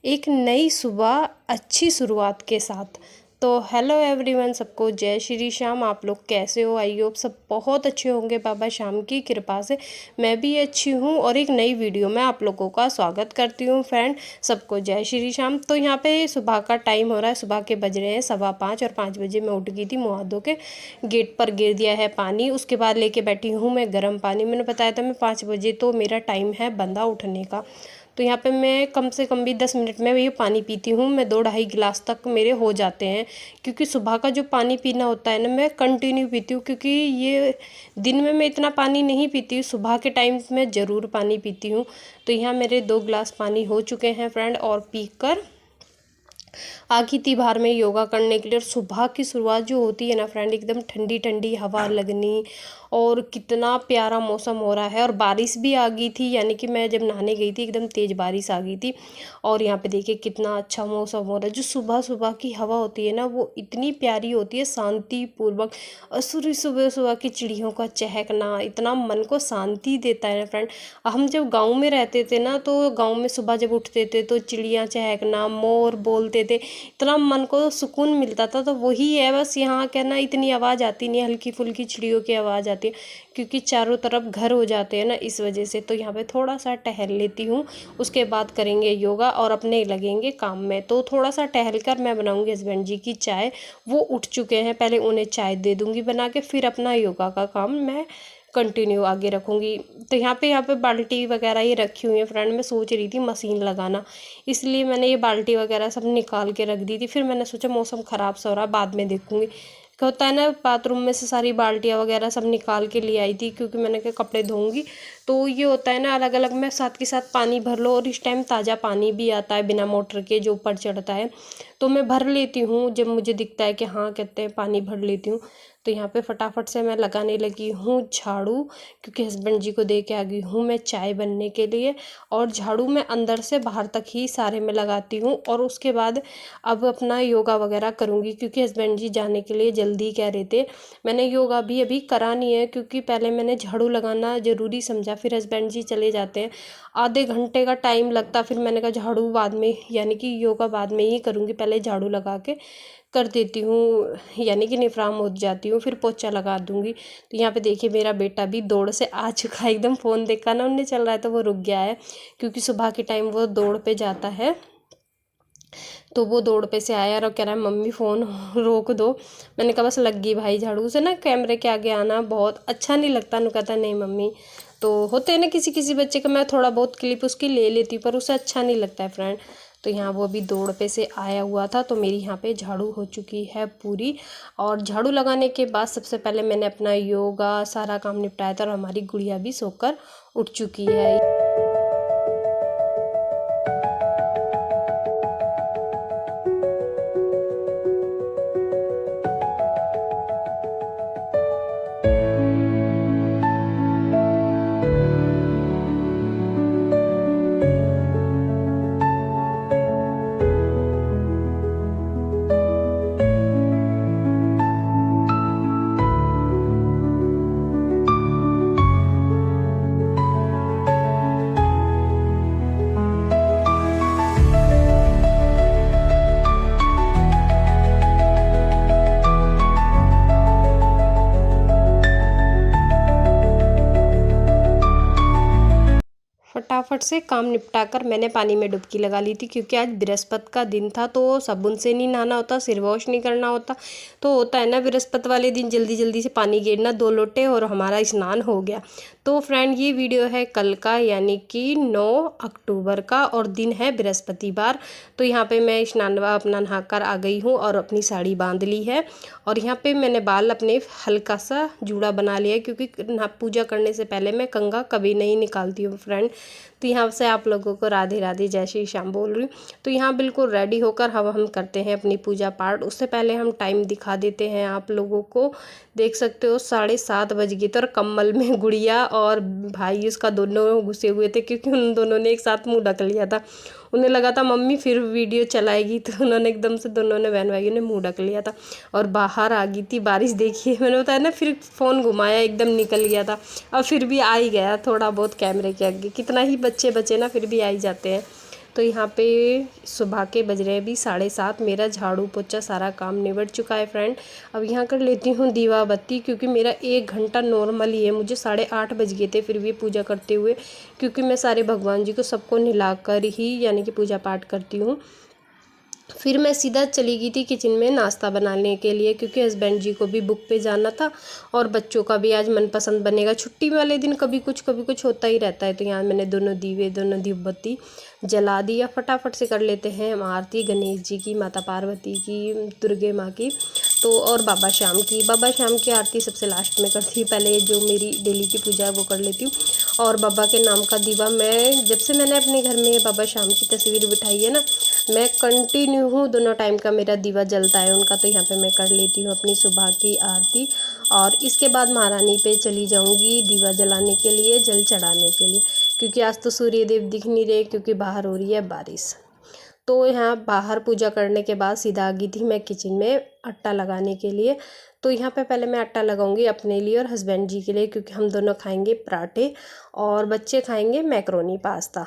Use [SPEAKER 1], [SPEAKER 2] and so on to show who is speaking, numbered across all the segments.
[SPEAKER 1] एक नई सुबह अच्छी शुरुआत के साथ। तो हेलो एवरीवन, सबको जय श्री श्याम। आप लोग कैसे हो? आई होप सब बहुत अच्छे होंगे बाबा श्याम की कृपा से। मैं भी अच्छी हूँ और एक नई वीडियो में आप लोगों का स्वागत करती हूँ। फ्रेंड, सबको जय श्री श्याम। तो यहाँ पे सुबह का टाइम हो रहा है, सुबह के बज रहे हैं 5:15 और 5 बजे मैं उठ गई थी। मुँह हाथ धो के गेट पर गिर दिया है पानी, उसके बाद लेके बैठी हूँ मैं गर्म पानी। मैंने बताया था मैं 5 बजे तो मेरा टाइम है बंदा उठने का। तो यहाँ पे मैं कम से कम भी 10 मिनट में ये पानी पीती हूँ। मैं 2-2.5 गिलास तक मेरे हो जाते हैं, क्योंकि सुबह का जो पानी पीना होता है ना, मैं कंटिन्यू पीती हूँ। क्योंकि ये दिन में मैं इतना पानी नहीं पीती हूँ, सुबह के टाइम में ज़रूर पानी पीती हूँ। तो यहाँ मेरे 2 गिलास पानी हो चुके हैं फ्रेंड, और पी कर आ गई थी बाहर में योगा करने के लिए। और सुबह की शुरुआत जो होती है ना फ्रेंड, एकदम ठंडी ठंडी हवा लगनी, और कितना प्यारा मौसम हो रहा है। और बारिश भी आ गई थी, यानी कि मैं जब नहाने गई थी एकदम तेज़ बारिश आ गई थी। और यहाँ पे देखिए कितना अच्छा मौसम हो रहा है। जो सुबह सुबह की हवा होती है ना, वो इतनी प्यारी होती है, शांतिपूर्वक। और सुबह सुबह की चिड़ियों का चहकना इतना मन को शांति देता है ना फ्रेंड। हम जब गाँव में रहते थे ना, तो गाँव में सुबह जब उठते थे तो चिड़ियाँ चहकना, मोर बोलते थे, इतना मन को सुकून मिलता था। तो वही है, बस यहाँ क्या ना, इतनी आवाज़ आती नहीं, हल्की फुल्की चिड़ियों की आवाज़ आती है, क्योंकि चारों तरफ घर हो जाते हैं ना, इस वजह से। तो यहाँ पे थोड़ा सा टहल लेती हूँ, उसके बाद करेंगे योगा और अपने लगेंगे काम में। तो थोड़ा सा टहल कर मैं बनाऊँगी हस्बैंड जी की चाय। वो उठ चुके हैं, पहले उन्हें चाय दे दूँगी बना के, फिर अपना योगा का काम मैं कंटिन्यू आगे रखूँगी। तो यहाँ पे बाल्टी वगैरह ये रखी हुई है फ्रेंड। मैं सोच रही थी मशीन लगाना, इसलिए मैंने ये बाल्टी वगैरह सब निकाल के रख दी थी। फिर मैंने सोचा मौसम ख़राब सा हो रहा, बाद में देखूँगी। क्या होता है ना, बाथरूम में से सारी बाल्टियाँ वगैरह सब निकाल के ले आई थी, क्योंकि मैंने कहा कपड़े धोऊंगी। तो ये होता है ना, अलग अलग में साथ के साथ पानी भर लो। और इस टाइम ताज़ा पानी भी आता है बिना मोटर के, जो ऊपर चढ़ता है। तो मैं भर लेती हूँ जब मुझे दिखता है कि हाँ कहते हैं पानी भर लेती हूँ। तो यहाँ पे फटाफट से मैं लगाने लगी हूँ झाड़ू, क्योंकि हस्बैंड जी को दे के आ गई हूँ मैं चाय बनने के लिए। और झाड़ू मैं अंदर से बाहर तक ही सारे में लगाती हूँ। और उसके बाद अब अपना योगा वगैरह करूँगी, क्योंकि हस्बैंड जी जाने के लिए जल्दी कह रहे थे। मैंने योगा भी अभी करा नहीं है, क्योंकि पहले मैंने झाड़ू लगाना ज़रूरी समझा, फिर हस्बैंड जी चले जाते हैं, आधे घंटे का टाइम लगता। फिर मैंने कहा झाड़ू बाद में, यानी कि योगा बाद में ही करूँगी, पहले झाड़ू लगा के कर देती हूँ, यानी कि निफराम हो जाती हूँ, फिर पोछा लगा दूँगी। तो यहाँ पे देखिए मेरा बेटा भी दौड़ से आ चुका है, एकदम फ़ोन देखा ना उन्हें चल रहा है तो वो रुक गया है, क्योंकि सुबह के टाइम वो दौड़ पे जाता है। तो वो दौड़ पे से आया और कह रहा है मम्मी फ़ोन रोक दो। मैंने कहा बस लग गई भाई झाड़ू से ना, कैमरे के आगे आना बहुत अच्छा नहीं लगता। नु कहता नहीं मम्मी। तो होते हैं ना किसी किसी बच्चे का, मैं थोड़ा बहुत क्लिप उसकी ले लेती हूँ, पर उसे अच्छा नहीं लगता है फ्रेंड। तो यहाँ वो अभी दौड़ पे से आया हुआ था। तो मेरी यहाँ पे झाड़ू हो चुकी है पूरी। और झाड़ू लगाने के बाद सबसे पहले मैंने अपना योगा सारा काम निपटाया था, और हमारी गुड़िया भी सोकर उठ चुकी है। फटाफट से काम निपटा कर मैंने पानी में डुबकी लगा ली थी, क्योंकि आज बृहस्पति का दिन था। तो साबुन से नहीं नहाना होता, सिर वॉश नहीं करना होता। तो होता है ना बृहस्पति वाले दिन जल्दी जल्दी से पानी गिरना, 2 लोटे और हमारा स्नान हो गया। तो फ्रेंड ये वीडियो है कल का, यानी कि 9 अक्टूबर का, और दिन है बृहस्पतिवार। तो यहाँ पे मैं स्नान अपना नहाकर आ गई हूँ और अपनी साड़ी बांध ली है। और यहाँ पे मैंने बाल अपने हल्का सा जूड़ा बना लिया है, क्योंकि पूजा करने से पहले मैं कंघा कभी नहीं निकालती हूँ फ्रेंड। तो यहाँ से आप लोगों को राधे राधे जय श्री श्याम बोल रही हूँ। तो यहाँ बिल्कुल रेडी होकर हम करते हैं अपनी पूजा पाठ। उससे पहले हम टाइम दिखा देते हैं आप लोगों को। देख सकते हो 7:30 बज गए थे, और कम्बल में गुड़िया और भाई उसका दोनों घुसे हुए थे, क्योंकि उन दोनों ने एक साथ मुंह ढक लिया था। उन्हें लगा था मम्मी फिर वीडियो चलाएगी, तो उन्होंने एकदम से दोनों ने बहन भाइयों ने मुंह ढक लिया था। और बाहर आ गई थी बारिश, देखिए मैंने बताया ना, फिर फ़ोन घुमाया एकदम निकल गया था। और फिर भी आ ही गया थोड़ा बहुत कैमरे के आगे, कितना ही बच्चे बचे ना फिर भी आ ही जाते हैं। तो यहाँ पे सुबह के बज रहे भी 7:30। मेरा झाड़ू पोछा सारा काम निबट चुका है फ्रेंड। अब यहाँ कर लेती हूँ दीवा बत्ती, क्योंकि मेरा 1 घंटा नॉर्मल ही है। मुझे 8:30 बज गए थे फिर भी पूजा करते हुए, क्योंकि मैं सारे भगवान जी को सबको नहलाकर ही यानी कि पूजा पाठ करती हूँ। फिर मैं सीधा चली गई थी किचन में नाश्ता बनाने के लिए, क्योंकि हस्बैंड जी को भी बुक पे जाना था और बच्चों का भी आज मनपसंद बनेगा। छुट्टी वाले दिन कभी कुछ होता ही रहता है। तो यहाँ मैंने दोनों दीप बत्ती जला दिया। फटाफट से कर लेते हैं हम आरती गणेश जी की, माता पार्वती की, दुर्गे माँ की, तो और बाबा श्याम की आरती सबसे लास्ट में करती हूँ। पहले जो मेरी डेली की पूजा है वो कर लेती हूँ। और बाबा के नाम का दीवा मैं जब से मैंने अपने घर में बाबा श्याम की तस्वीर बिठाई है ना, मैं कंटिन्यू हूँ, दोनों टाइम का मेरा दीवा जलता है उनका। तो यहाँ पे मैं कर लेती हूँ अपनी सुबह की आरती और इसके बाद महारानी पे चली जाऊँगी दीवा जलाने के लिए, जल चढ़ाने के लिए, क्योंकि आज तो सूर्य देव दिख नहीं रहे क्योंकि बाहर हो रही है बारिश। तो यहाँ बाहर पूजा करने के बाद सीधा आ गई थी मैं किचन में आटा लगाने के लिए। तो यहाँ पे पहले मैं आटा लगाऊंगी अपने लिए और हस्बैंड जी के लिए, क्योंकि हम दोनों खाएंगे पराठे और बच्चे खाएंगे मैक्रोनी पास्ता।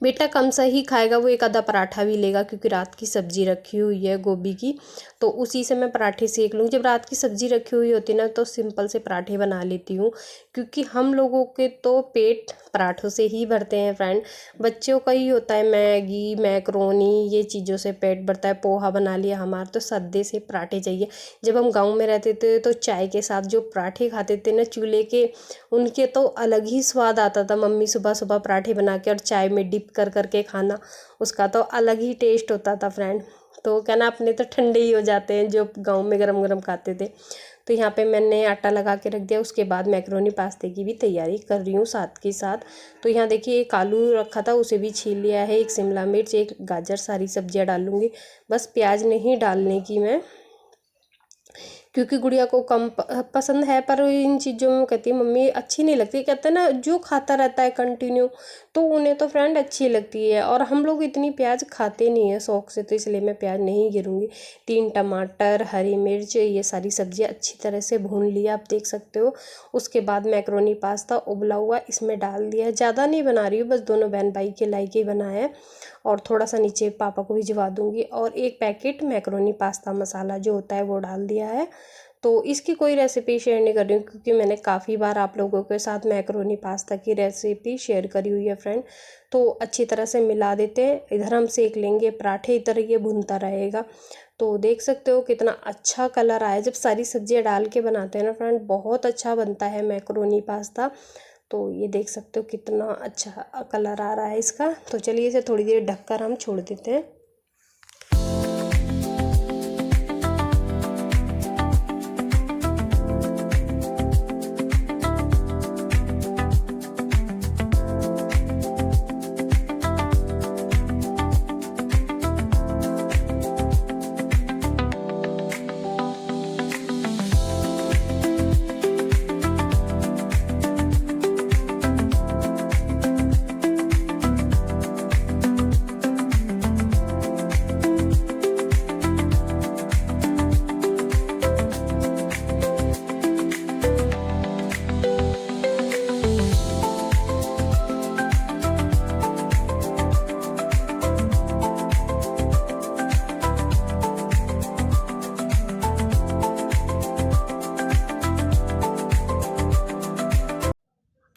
[SPEAKER 1] बेटा कम सा ही खाएगा, वो एक आधा पराठा भी लेगा, क्योंकि रात की सब्ज़ी रखी हुई है गोभी की, तो उसी से मैं पराठे सेक लूँ। जब रात की सब्ज़ी रखी हुई होती ना तो सिंपल से पराठे बना लेती हूँ, क्योंकि हम लोगों के तो पेट पराठों से ही भरते हैं फ्रेंड। बच्चों का ही होता है मैगी मैक्रोनी ये चीज़ों से पेट भरता है। पोहा बना लिया, हमारा तो सद्दे से पराठे चाहिए। जब हम गाँव में रहते थे तो चाय के साथ जो पराठे खाते थे ना चूल्हे के, उनके तो अलग ही स्वाद आता था। मम्मी सुबह सुबह पराठे बना के और चाय में डिप कर करके खाना, उसका तो अलग ही टेस्ट होता था फ्रेंड। तो क्या ना, अपने तो ठंडे ही हो जाते हैं जो गांव में गरम गरम खाते थे। तो यहाँ पे मैंने आटा लगा के रख दिया। उसके बाद मैक्रोनी पास्ते की भी तैयारी कर रही हूँ साथ के साथ। तो यहाँ देखिए एक आलू रखा था उसे भी छील लिया है, एक शिमला मिर्च, एक गाजर, सारी सब्जियाँ डालूँगी। बस प्याज नहीं डालने की मैं, क्योंकि गुड़िया को कम पसंद है, पर इन चीज़ों में कहती है मम्मी अच्छी नहीं लगती। कहते हैं ना जो खाता रहता है कंटिन्यू तो उन्हें तो फ्रेंड अच्छी लगती है, और हम लोग इतनी प्याज खाते नहीं है शौक से, तो इसलिए मैं प्याज नहीं गिरूँगी। 3 टमाटर, हरी मिर्च, ये सारी सब्जियां अच्छी तरह से भून लिया, आप देख सकते हो। उसके बाद मैक्रोनी पास्ता उबला हुआ इसमें डाल दिया। ज़्यादा नहीं बना रही हूँ, बस दोनों बहन भाई के लायक ही बनाया है, और थोड़ा सा नीचे पापा को भिजवा दूँगी। और एक पैकेट मैक्रोनी पास्ता मसाला जो होता है वो डाल दिया है। तो इसकी कोई रेसिपी शेयर नहीं कर रही हूँ, क्योंकि मैंने काफ़ी बार आप लोगों के साथ मैक्रोनी पास्ता की रेसिपी शेयर करी हुई है फ्रेंड। तो अच्छी तरह से मिला देते हैं। इधर हम सेक लेंगे पराठे, इधर ये भुनता रहेगा। तो देख सकते हो कितना अच्छा कलर आया। जब सारी सब्जियां डाल के बनाते हैं ना फ्रेंड, बहुत अच्छा बनता है मैक्रोनी पास्ता। तो ये देख सकते हो कितना अच्छा कलर आ रहा है इसका। तो चलिए इसे थोड़ी देर ढककर हम छोड़ देते हैं।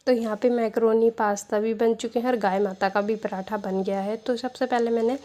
[SPEAKER 1] तो यहाँ पे मैक्रोनी पास्ता भी बन चुके हैं और गाय माता का भी पराठा बन गया है। तो सबसे पहले मैंने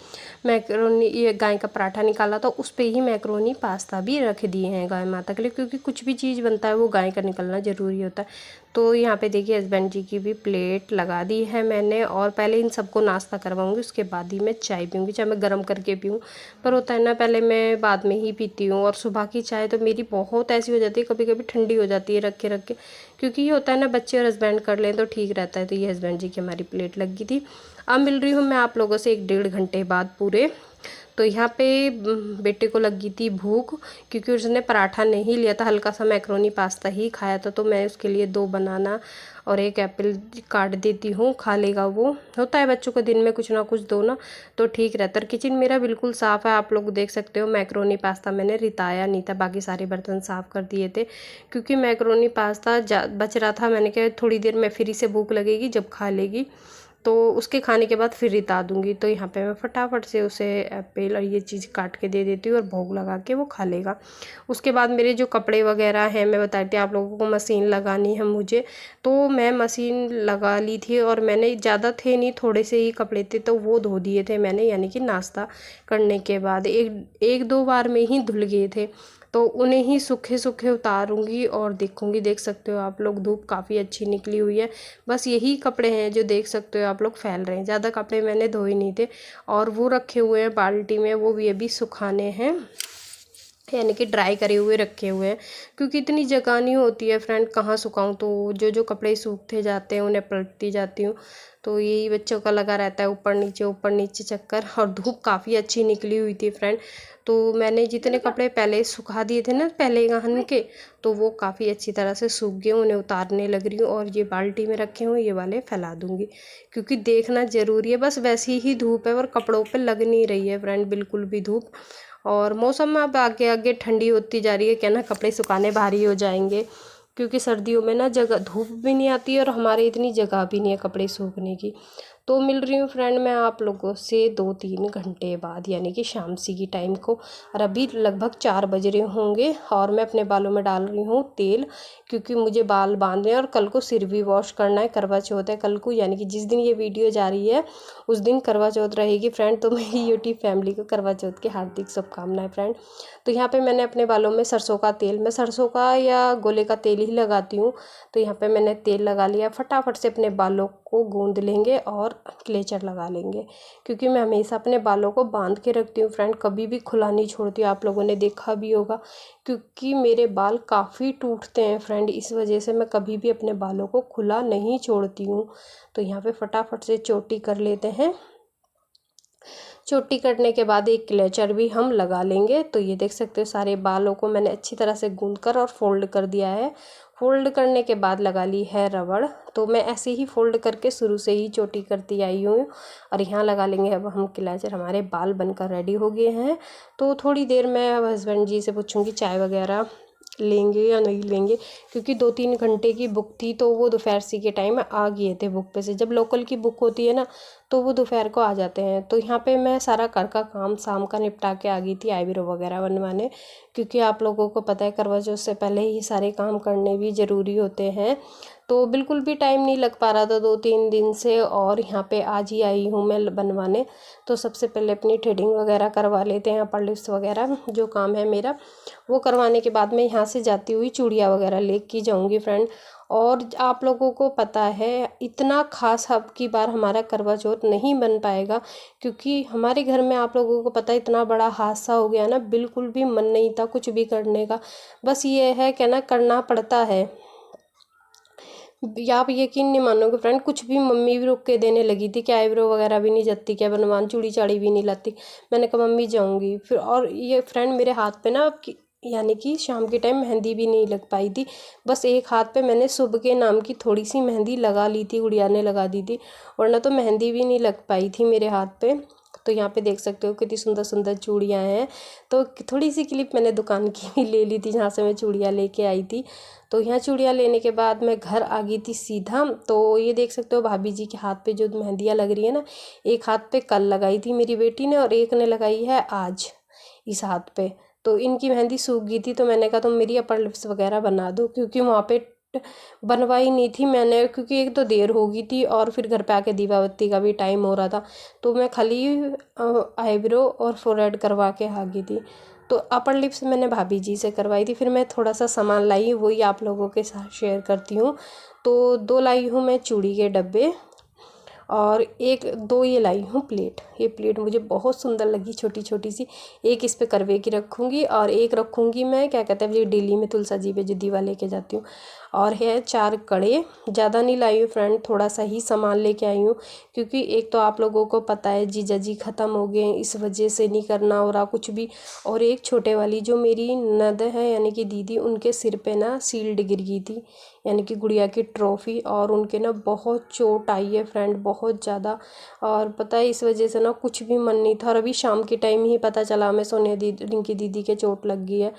[SPEAKER 1] मैक्रोनी ये गाय का पराठा निकाला, तो उस पे ही मैक्रोनी पास्ता भी रख दिए हैं गाय माता के लिए, क्योंकि कुछ भी चीज़ बनता है वो गाय का निकलना ज़रूरी होता है। तो यहाँ पे देखिए हस्बैंड जी की भी प्लेट लगा दी है मैंने, और पहले इन सबको नाश्ता करवाऊँगी, उसके बाद ही मैं चाय पीऊँगी। चाहे मैं गर्म करके पीऊँ, पर होता है ना पहले मैं बाद में ही पीती हूँ। और सुबह की चाय तो मेरी बहुत ऐसी हो जाती है, कभी कभी ठंडी हो जाती है रख के, क्योंकि ये होता है ना बच्चे और हस्बैंड कर लें तो ठीक रहता है। तो ये हस्बैंड जी की हमारी प्लेट लगी थी। अब मिल रही हूँ मैं आप लोगों से 1-1.5 घंटे बाद पूरे। तो यहाँ पे बेटे को लगी थी भूख, क्योंकि उसने पराठा नहीं लिया था, हल्का सा मैक्रोनी पास्ता ही खाया था। तो मैं उसके लिए 2 बनाना और 1 एप्पल काट देती हूँ, खा लेगा वो। होता है बच्चों को दिन में कुछ ना कुछ दो ना तो ठीक रहता है। किचन मेरा बिल्कुल साफ़ है, आप लोग देख सकते हो। मैक्रोनी पास्ता मैंने रिताया नहीं था, बाकी सारे बर्तन साफ़ कर दिए थे, क्योंकि मैक्रोनी पास्ता बच रहा था। मैंने कहा थोड़ी देर में फिर से भूख लगेगी जब खा लेगी तो उसके खाने के बाद फिर रिता दूँगी। तो यहाँ पे मैं फटाफट से उसे एप्पल और ये चीज़ काट के दे देती हूँ और भोग लगा के वो खा लेगा। उसके बाद मेरे जो कपड़े वगैरह हैं, मैं बताती थी आप लोगों को मशीन लगानी है मुझे, तो मैं मशीन लगा ली थी और मैंने ज़्यादा थे नहीं, थोड़े से ही कपड़े थे तो वो धो दिए थे मैंने, यानी कि नाश्ता करने के बाद एक दो बार में ही धुल गए थे। तो उन्हें ही सूखे सूखे उतारूंगी और देखूंगी। देख सकते हो आप लोग धूप काफ़ी अच्छी निकली हुई है। बस यही कपड़े हैं जो देख सकते हो आप लोग फैल रहे हैं, ज़्यादा कपड़े मैंने धोए नहीं थे और वो रखे हुए हैं बाल्टी में, वो भी अभी सुखाने हैं, यानी कि ड्राई करे हुए रखे हुए हैं, क्योंकि इतनी जगह नहीं होती है फ्रेंड, कहाँ सुखाऊं। तो जो जो कपड़े सूखते जाते हैं उन्हें पलटती जाती हूँ। तो यही बच्चों का लगा रहता है ऊपर नीचे चक्कर। और धूप काफ़ी अच्छी निकली हुई थी फ्रेंड, तो मैंने जितने कपड़े पहले सुखा दिए थे ना पहले गहन के, तो वो काफ़ी अच्छी तरह से सूख गए, उन्हें उतारने लग रही हूँ और ये बाल्टी में रखे हुए ये वाले फैला दूँगी, क्योंकि देखना ज़रूरी है। बस वैसी ही धूप है और कपड़ों पे लग नहीं रही है फ्रेंड बिल्कुल भी धूप। और मौसम में अब आगे आगे ठंडी होती जा रही है, क्या ना कपड़े सुखाने भारी हो जाएंगे, क्योंकि सर्दियों में ना जगह धूप भी नहीं आती है और हमारे इतनी जगह भी नहीं है कपड़े सूखने की। तो मिल रही हूँ फ्रेंड मैं आप लोगों से 2-3 घंटे बाद, यानी कि शाम सी की टाइम को, और अभी लगभग 4 बज रहे होंगे और मैं अपने बालों में डाल रही हूँ तेल, क्योंकि मुझे बाल बांधने हैं और कल को सिर भी वॉश करना है। करवा चौथ है कल को, यानी कि जिस दिन ये वीडियो जा रही है उस दिन करवा चौथ रहेगी फ्रेंड। तो मेरी यूट्यूब फैमिली को करवा चौथ की हार्दिक शुभकामनाएं फ्रेंड। तो यहाँ पे मैंने अपने बालों में सरसों का तेल, मैं सरसों का या गोले का तेल ही लगाती हूँ, तो यहाँ पे मैंने तेल लगा लिया। फटाफट से अपने बालों को गूंद लेंगे और क्लेचर लगा लेंगे, क्योंकि मैं हमेशा अपने बालों को बांध के रखती हूँ फ्रेंड, कभी भी खुला नहीं छोड़ती, आप लोगों ने देखा भी होगा, क्योंकि मेरे बाल काफ़ी टूटते हैं फ्रेंड, इस वजह से मैं कभी भी अपने बालों को खुला नहीं छोड़ती हूँ। तो यहाँ पे फटाफट से चोटी कर लेते हैं। चोटी करने के बाद एक क्लेचर भी हम लगा लेंगे। तो ये देख सकते हो सारे बालों को मैंने अच्छी तरह से गूंद कर और फोल्ड कर दिया है। फोल्ड करने के बाद लगा ली है रबड़, तो मैं ऐसे ही फोल्ड करके शुरू से ही चोटी करती आई हूँ। और यहाँ लगा लेंगे अब हम क्लेचर, हमारे बाल बनकर रेडी हो गए हैं। तो थोड़ी देर मैं हस्बैंड जी से पूछूंगी चाय वगैरह लेंगे या नहीं लेंगे, क्योंकि 2-3 घंटे की बुक थी, तो वो दोपहर सी के टाइम आ गए थे बुक पे से। जब लोकल की बुक होती है ना तो वो दोपहर को आ जाते हैं। तो यहाँ पे मैं सारा घर का काम शाम का निपटा के आ गई थी आईब्रो वगैरह बनवाने, क्योंकि आप लोगों को पता है करवा चौथ से पहले ही सारे काम करने भी ज़रूरी होते हैं। तो बिल्कुल भी टाइम नहीं लग पा रहा था 2-3 दिन से, और यहाँ पे आज ही आई हूँ मैं बनवाने। तो सबसे पहले अपनी थ्रेडिंग वगैरह करवा लेते हैं, अपर लिप्स वगैरह जो काम है मेरा वो करवाने के बाद मैं यहाँ से जाती हुई चूड़ियाँ वगैरह लेके जाऊँगी फ्रेंड। और आप लोगों को पता है इतना खास अब की बार हमारा करवा चौथ नहीं बन पाएगा, क्योंकि हमारे घर में आप लोगों को पता है इतना बड़ा हादसा हो गया ना, बिल्कुल भी मन नहीं था कुछ भी करने का। बस ये है कि ना करना पड़ता है। या आप यकीन नहीं मानोगे फ्रेंड, कुछ भी मम्मी भी रुक के देने लगी थी कि आईब्रो वगैरह भी नहीं जाती क्या बनवान, चूड़ी चाड़ी भी नहीं लाती। मैंने कहा मम्मी जाऊँगी फिर। और ये फ्रेंड मेरे हाथ पे ना यानी कि शाम के टाइम मेहंदी भी नहीं लग पाई थी, बस एक हाथ पे मैंने शुभ के नाम की थोड़ी सी मेहंदी लगा ली थी, गुड़िया ने लगा दी थी, वरना तो मेहंदी भी नहीं लग पाई थी मेरे हाथ पे। तो यहाँ पे देख सकते हो कितनी सुंदर सुंदर चूड़ियाँ हैं। तो थोड़ी सी क्लिप मैंने दुकान की भी ले ली थी जहाँ से मैं चूड़ियाँ लेके आई थी। तो यहाँ चूड़ियाँ लेने के बाद मैं घर आ गई थी सीधा। तो ये देख सकते हो भाभी जी के हाथ पे जो मेहंदियाँ लग रही है ना, एक हाथ पे कल लगाई थी मेरी बेटी ने और एक ने लगाई है आज इस हाथ पे। तो इनकी मेहंदी सूख गई थी, तो मैंने कहा तुम मेरी अपर लिप्स वगैरह बना दो, क्योंकि वहाँ पे बनवाई नहीं थी मैंने, क्योंकि एक तो देर हो गई थी और फिर घर पे आके दीपावती का भी टाइम हो रहा था। तो मैं खाली आईब्रो और फोरहेड करवा के आ गई थी। तो अपर लिप्स मैंने भाभी जी से करवाई थी। फिर मैं थोड़ा सा सामान लाई, वही आप लोगों के साथ शेयर करती हूँ। तो 2 लाई हूँ मैं चूड़ी के डब्बे और 1-2 ये लाई हूँ प्लेट। ये प्लेट मुझे बहुत सुंदर लगी, छोटी छोटी सी। एक इस पे करवे की रखूँगी और एक रखूँगी मैं क्या कहते हैं ये डेली में तुलसा जी पे जो दीवा लेके जाती हूँ। और है 4 कड़े, ज़्यादा नहीं लाई हूँ फ्रेंड, थोड़ा सा ही सामान लेके आई हूँ, क्योंकि एक तो आप लोगों को पता है जीजा जी ख़त्म हो गए, इस वजह से नहीं करना हो रहा कुछ भी। और एक छोटे वाली जो मेरी ननद है यानी कि दीदी, उनके सिर पे ना शील्ड गिर गई थी, यानी कि गुड़िया की ट्रॉफ़ी। और उनके ना बहुत चोट आई है फ्रेंड, बहुत ज़्यादा। और पता है इस वजह से ना कुछ भी मन नहीं था, और अभी शाम के टाइम ही पता चला हमें सोनिया दीदी, रिंकी दीदी के चोट लग गई है।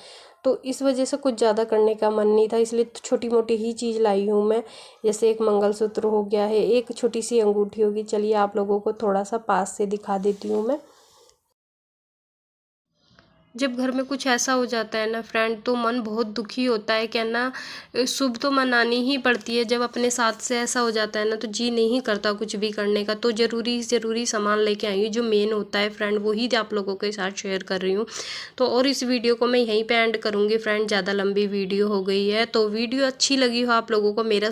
[SPEAKER 1] तो इस वजह से कुछ ज़्यादा करने का मन नहीं था, इसलिए छोटी मोटी ही चीज़ लाई हूँ मैं। जैसे एक मंगलसूत्र हो गया है, एक छोटी सी अंगूठी होगी। चलिए आप लोगों को थोड़ा सा पास से दिखा देती हूँ मैं। जब घर में कुछ ऐसा हो जाता है ना फ्रेंड, तो मन बहुत दुखी होता है। क्या ना, शुभ तो मनानी ही पड़ती है। जब अपने साथ से ऐसा हो जाता है ना, तो जी नहीं करता कुछ भी करने का। तो ज़रूरी सामान लेके आई हूँ, जो मेन होता है फ्रेंड, वही आप लोगों के साथ शेयर कर रही हूँ। तो और इस वीडियो को मैं यहीं पे एंड करूँगी फ्रेंड, ज़्यादा लंबी वीडियो हो गई है। तो वीडियो अच्छी लगी हो आप लोगों को, मेरा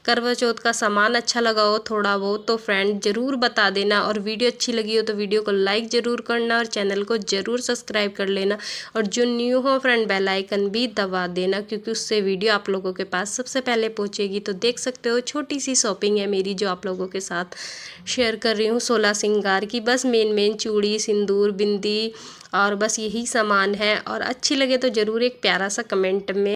[SPEAKER 1] करवा चौथ का सामान अच्छा लगा हो थोड़ा बहुत, तो फ्रेंड ज़रूर बता देना। और वीडियो अच्छी लगी हो तो वीडियो को लाइक ज़रूर करना, और चैनल को ज़रूर सब्सक्राइब कर लेना। और जो न्यू हो फ्रेंड, बेल आइकन भी दबा देना, क्योंकि उससे वीडियो आप लोगों के पास सबसे पहले पहुंचेगी। तो देख सकते हो छोटी सी शॉपिंग है मेरी, जो आप लोगों के साथ शेयर कर रही हूँ 16 श्रृंगार की। बस मेन चूड़ी, सिंदूर, बिंदी और बस यही सामान है। और अच्छी लगे तो ज़रूर एक प्यारा सा कमेंट में